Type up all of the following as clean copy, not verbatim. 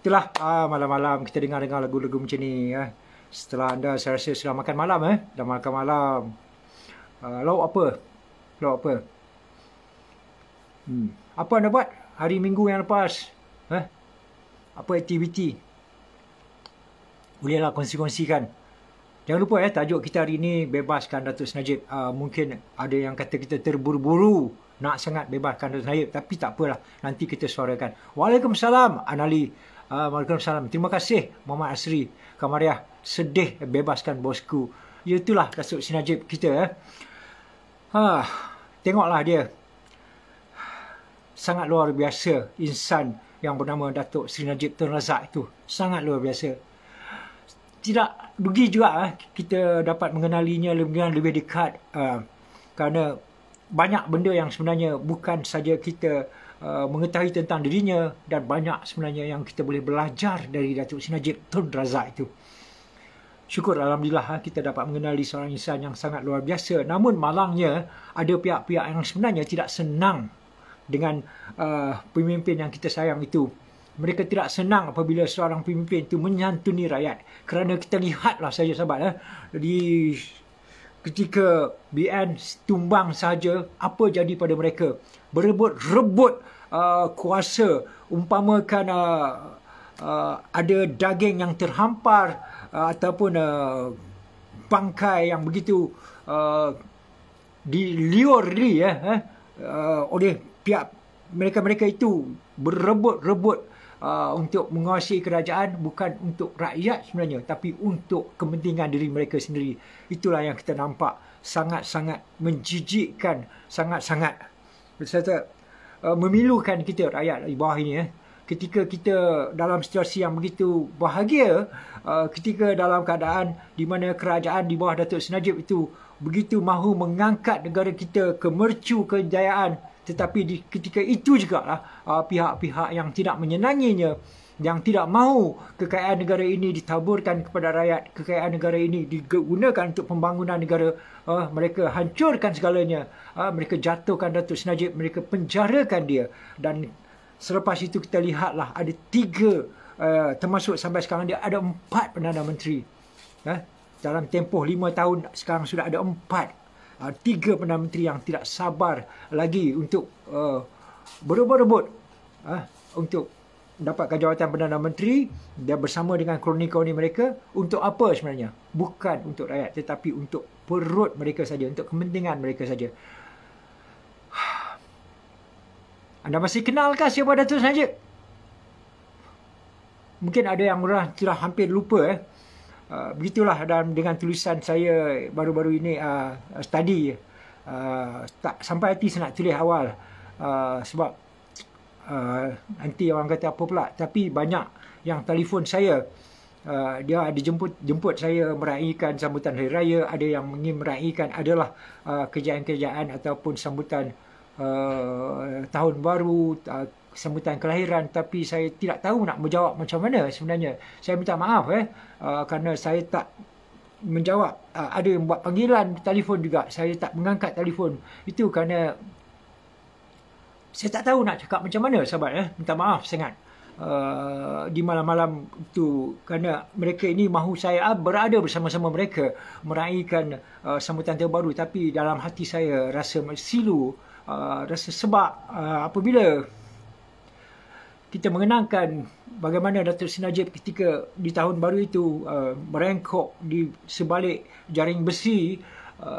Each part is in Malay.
itulah malam-malam kita dengar-dengar lagu-lagu macam ni. Setelah anda saya rasa sudah makan malam. Dah makan malam. Lauk apa? Lauk apa? Apa anda buat hari Minggu yang lepas? Apa aktiviti? Bolehlah kongsi-kongsikan. Jangan lupa tajuk kita hari ini bebaskan Datuk Seri Najib. Mungkin ada yang kata kita terburu-buru nak sangat bebaskan Datuk Seri Najib, tapi tak apalah, nanti kita suarakan. Waalaikumsalam Anali. Waalaikumsalam. Terima kasih Muhammad Asri Kamariah. Sedih bebaskan bosku. Itulah Datuk Seri Najib kita. Tengoklah dia. Sangat luar biasa insan yang bernama Datuk Seri Najib Tun Razak itu. Sangat luar biasa. Tidak rugi juga kita dapat mengenalinya lebih dekat, kerana banyak benda yang sebenarnya bukan saja kita mengetahui tentang dirinya, dan banyak sebenarnya yang kita boleh belajar dari Datuk Seri Najib Tun Razak itu. Syukur Alhamdulillah kita dapat mengenali seorang insan yang sangat luar biasa. Namun malangnya ada pihak-pihak yang sebenarnya tidak senang dengan pemimpin yang kita sayang itu. Mereka tidak senang apabila seorang pemimpin itu menyantuni rakyat. Kerana kita lihatlah saja sahabat, di ketika BN tumbang saja, apa jadi pada mereka? Berebut-rebut kuasa. Umpamakan ada daging yang terhampar, ataupun bangkai yang begitu diliur-li oleh pihak mereka itu, berebut-rebut untuk menguasai kerajaan, bukan untuk rakyat sebenarnya, tapi untuk kepentingan diri mereka sendiri. Itulah yang kita nampak sangat-sangat menjijikkan, sangat-sangat berserta memilukan kita rakyat di bawah ini. Ketika kita dalam situasi yang begitu bahagia, ketika dalam keadaan di mana kerajaan di bawah Datuk Seri Najib itu begitu mahu mengangkat negara kita ke mercu kejayaan, tetapi ketika itu juga pihak-pihak yang tidak menyenanginya, yang tidak mahu kekayaan negara ini ditaburkan kepada rakyat, kekayaan negara ini digunakan untuk pembangunan negara, mereka hancurkan segalanya, mereka jatuhkan Datuk Seri Najib, mereka penjarakan dia. Dan selepas itu kita lihatlah ada 3, termasuk sampai sekarang dia ada 4 Perdana Menteri. Dalam tempoh 5 tahun sekarang sudah ada 4. 3 Perdana Menteri yang tidak sabar lagi untuk berebut-rebut untuk mendapatkan jawatan Perdana Menteri, dan bersama dengan kroni-kroni mereka. Untuk apa sebenarnya? Bukan untuk rakyat, tetapi untuk perut mereka saja, untuk kepentingan mereka saja. Anda masih kenalkah siapa Datuk Seri Najib? Mungkin ada yang sudah hampir lupa. Begitulah dengan tulisan saya baru-baru ini, study. Tak sampai hati saya nak tulis awal, sebab nanti orang kata apa pula. Tapi banyak yang telefon saya, dia ada jemput saya meraihkan sambutan Hari Raya. Ada yang ingin meraihkan adalah kerjaan-kerjaan ataupun sambutan Tahun Baru, sambutan kelahiran, tapi saya tidak tahu nak menjawab macam mana sebenarnya. Saya minta maaf kerana saya tak menjawab. Ada yang buat panggilan telefon juga, saya tak mengangkat telefon. Itu kerana saya tak tahu nak cakap macam mana sahabat. Minta maaf sangat di malam-malam itu, kerana mereka ini mahu saya berada bersama-sama mereka meraihkan sambutan Tahun Baru, tapi dalam hati saya rasa silu, rasa sebab apabila kita mengenangkan bagaimana Datuk Seri Najib ketika di Tahun Baru itu merengkok di sebalik jaring besi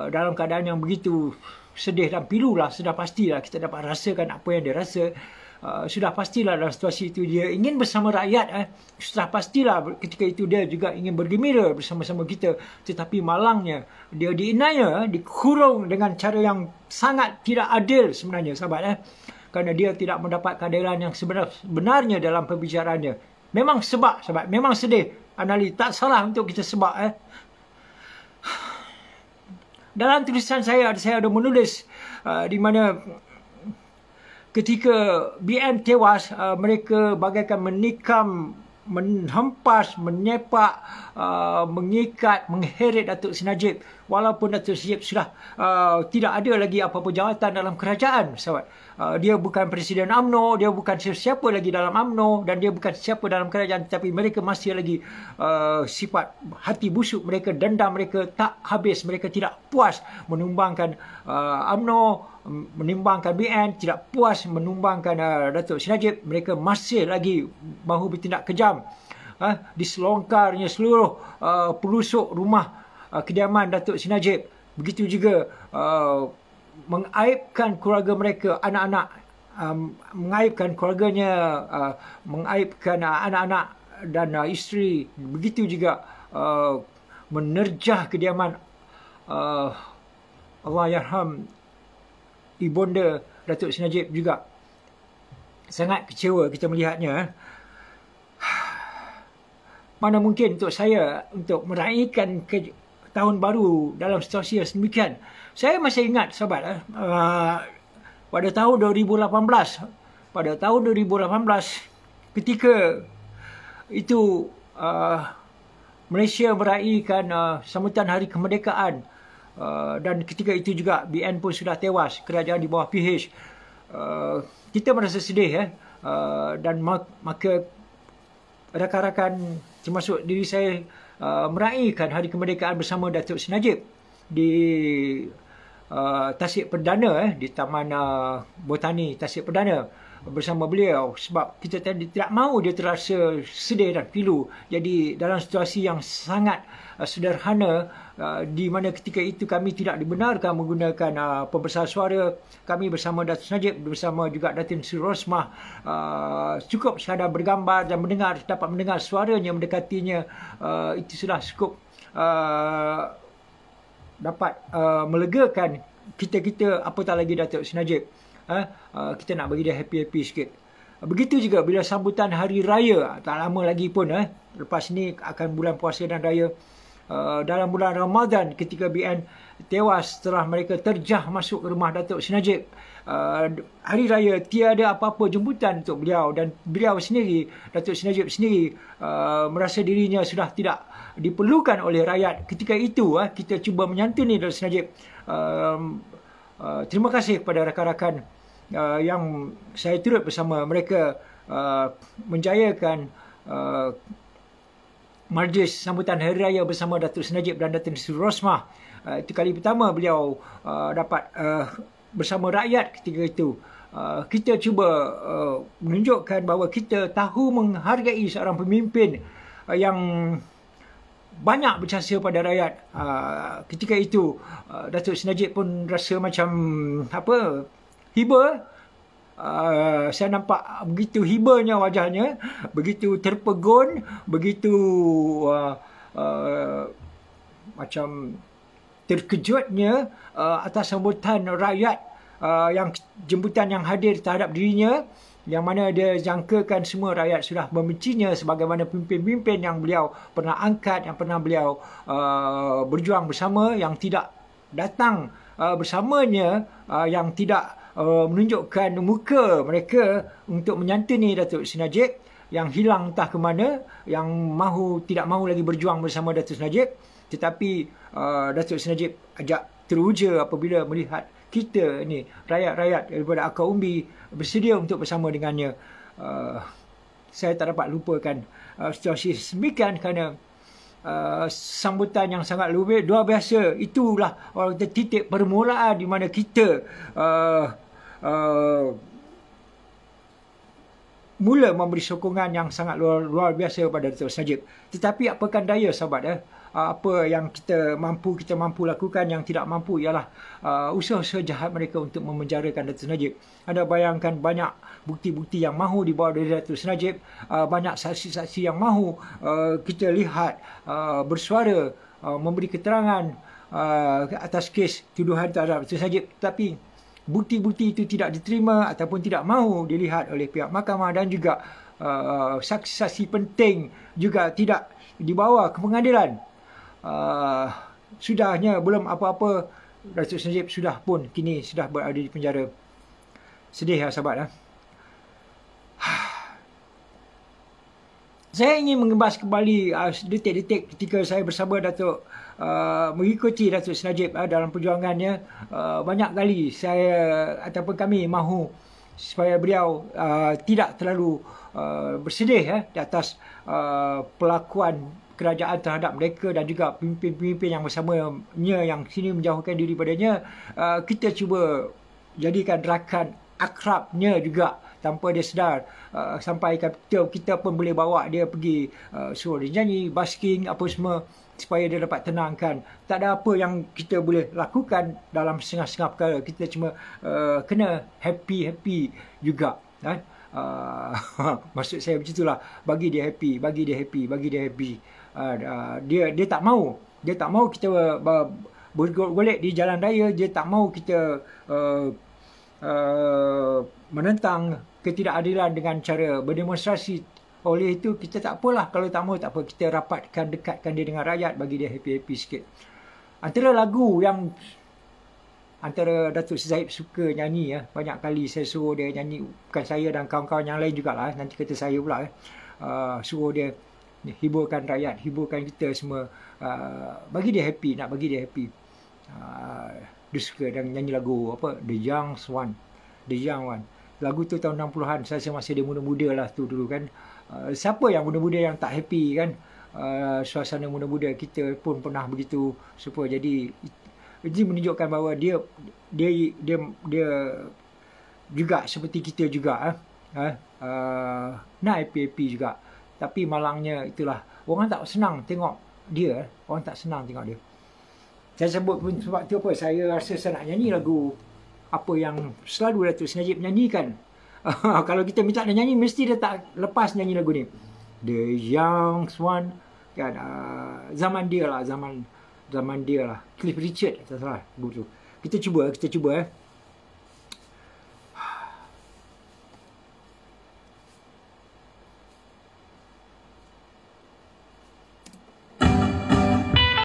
dalam keadaan yang begitu sedih dan pilulah. Sudah pastilah kita dapat rasakan apa yang dia rasa. Sudah pastilah dalam situasi itu dia ingin bersama rakyat. Sudah pastilah ketika itu dia juga ingin bergembira bersama-sama kita. Tetapi malangnya dia diinaya, dikurung dengan cara yang sangat tidak adil sebenarnya sahabat. Kerana dia tidak mendapat keadilan yang sebenarnya dalam pembicaraannya. Memang sebab sahabat, memang sedih. Anali, tak salah untuk kita sebab. Dalam tulisan saya ada menulis di mana ketika BN tewas, mereka bagaikan menikam, menghempas, menyepak, mengikat, mengheret Datuk Seri Najib. Walaupun Datuk Seri Najib sudah tidak ada lagi apa-apa jawatan dalam kerajaan, sahabat. Dia bukan Presiden UMNO, dia bukan sesiapa lagi dalam UMNO, dan dia bukan sesiapa dalam kerajaan, tetapi mereka masih lagi sifat hati busuk mereka, dendam mereka tak habis, mereka tidak puas menumbangkan UMNO, menimbangkan BN, tidak puas menumbangkan Datuk Seri Najib. Mereka masih lagi mahu bertindak kejam. Diselongkarnya seluruh pelusuk rumah kediaman Datuk Seri Najib. Begitu juga mengaibkan keluarga mereka, anak-anak, mengaibkan keluarganya, mengaibkan anak-anak dan isteri. Begitu juga menerjah kediaman Allahyarham Ibunda Datuk Seri Najib juga. Sangat kecewa kita melihatnya. Mana mungkin untuk saya untuk meraihkan tahun baru dalam situasi yang sedemikian. Saya masih ingat, sahabat, pada tahun 2018, ketika itu Malaysia meraihkan sambutan Hari Kemerdekaan, dan ketika itu juga BN pun sudah tewas, kerajaan di bawah PH. Kita merasa sedih, dan maka rakan-rakan termasuk diri saya meraihkan Hari Kemerdekaan bersama Datuk Seri Najib di Tasik Perdana, di Taman Botani Tasik Perdana bersama beliau, sebab kita tidak mahu dia terasa sedih dan pilu. Jadi dalam situasi yang sangat sederhana, di mana ketika itu kami tidak dibenarkan menggunakan pembesar suara, kami bersama Datuk Seri Najib, bersama juga Datin Sri Rosmah, cukup sekadar bergambar dan dapat mendengar suaranya, mendekatinya, itu sudah cukup dapat melegakan kita, apatah lagi Datuk Seri Najib. Kita nak bagi dia happy-happy sikit. Begitu juga bila sambutan Hari Raya, tak lama lagi pun, lepas ni akan bulan puasa dan raya, dalam bulan Ramadan ketika BN tewas setelah mereka terjah masuk ke rumah Datuk Seri Najib. Hari Raya tiada apa-apa jemputan untuk beliau, dan beliau sendiri, Datuk Seri Najib sendiri, merasa dirinya sudah tidak diperlukan oleh rakyat. Ketika itu kita cuba menyantuni Datuk Seri Najib. Terima kasih kepada rakan-rakan yang saya turut bersama mereka menjayakan majlis sambutan Hari Raya bersama Datuk Seri Najib dan Datin Sri Rosmah. Itu kali pertama beliau dapat bersama rakyat ketika itu. Kita cuba menunjukkan bahawa kita tahu menghargai seorang pemimpin yang banyak berjasa pada rakyat. Ketika itu Datuk Seri Najib pun rasa macam hiba. Saya nampak begitu hibanya wajahnya, begitu terpegun, begitu macam terkejutnya atas sambutan rakyat, yang jemputan yang hadir terhadap dirinya, yang mana dia jangkakan semua rakyat sudah membencinya sebagaimana pemimpin-pemimpin yang beliau pernah angkat, yang pernah beliau berjuang bersama, yang tidak datang bersamanya, yang tidak menunjukkan muka mereka untuk menyantuni Datuk Seri Najib, yang hilang entah ke mana, yang tidak mahu lagi berjuang bersama Datuk Seri Najib. Tetapi Datuk Seri Najib ajak teruja apabila melihat kita ni, rakyat-rakyat daripada akar umbi, bersedia untuk bersama dengannya. Saya tak dapat lupakan situasi semikian, kerana sambutan yang sangat luar biasa. Itulah orang kata titik permulaan di mana kita mula memberi sokongan yang sangat luar biasa kepada Datuk Seri Najib. Tetapi apakan daya, sahabat, apa yang kita mampu lakukan, yang tidak mampu ialah usaha-usaha jahat mereka untuk memenjarakan Datuk Seri Najib. Anda bayangkan banyak bukti-bukti yang mahu dibawa dari Datuk Seri Najib, banyak saksi-saksi yang mahu kita lihat bersuara, memberi keterangan atas kes tuduhan terhadap Datuk Seri Najib, tapi bukti-bukti itu tidak diterima ataupun tidak mahu dilihat oleh pihak mahkamah, dan juga saksi-saksi penting juga tidak dibawa ke pengadilan. Sudahnya belum apa-apa, Datuk Seri Najib kini sudah berada di penjara. Sedih ya, sahabat. Saya ingin mengebas kembali detik-detik ketika saya bersama Datuk, mengikuti Datuk Seri Najib dalam perjuangannya. Banyak kali saya ataupun kami mahu supaya beliau tidak terlalu bersedih di atas pelakuan kerajaan terhadap mereka dan juga pemimpin-pemimpin yang bersamanya yang sini menjauhkan diri padanya. Kita cuba jadikan rakan akrabnya juga tanpa dia sedar, sampai kita pun boleh bawa dia pergi suruh dia nyanyi, basking apa semua supaya dia dapat tenangkan. Tak ada apa yang kita boleh lakukan dalam setengah-setengah perkara. Kita cuma kena happy juga kan. Maksud saya begitulah, bagi dia happy. Dia tak mau kita bergolek di jalan raya. Dia tak mau kita menentang ketidakadilan dengan cara berdemonstrasi. Oleh itu kita tak apalah, kalau tak mau tak apa, kita dekatkan dia dengan rakyat, bagi dia happy sikit. Antara lagu yang Datuk Zaid suka nyanyi, banyak kali saya suruh dia nyanyi, bukan saya dan kawan-kawan yang lain jugalah, nanti kata saya pula, suruh dia hiburkan rakyat, hiburkan kita semua, bagi dia happy, nak bagi dia happy. Dia suka dan nyanyi lagu apa, The Young One. Lagu tu tahun 60-an, saya masih dia muda-muda lah tu dulu kan. Siapa yang muda-muda yang tak happy kan? Suasana muda-muda kita pun pernah begitu. Supaya jadi ini menunjukkan bahawa dia juga seperti kita juga, nak happy juga. Tapi malangnya itulah, orang tak senang tengok dia. Saya sebut pun sebab tu apa, saya rasa saya nak nyanyi lagu apa yang selalu Datuk Seri Najib menyanyikan. Kalau kita minta dia nyanyi, mesti dia tak lepas nyanyi lagu ni. The Young One kan, zaman dia lah. Cliff Richard, tak salah lagu tu. Kita cuba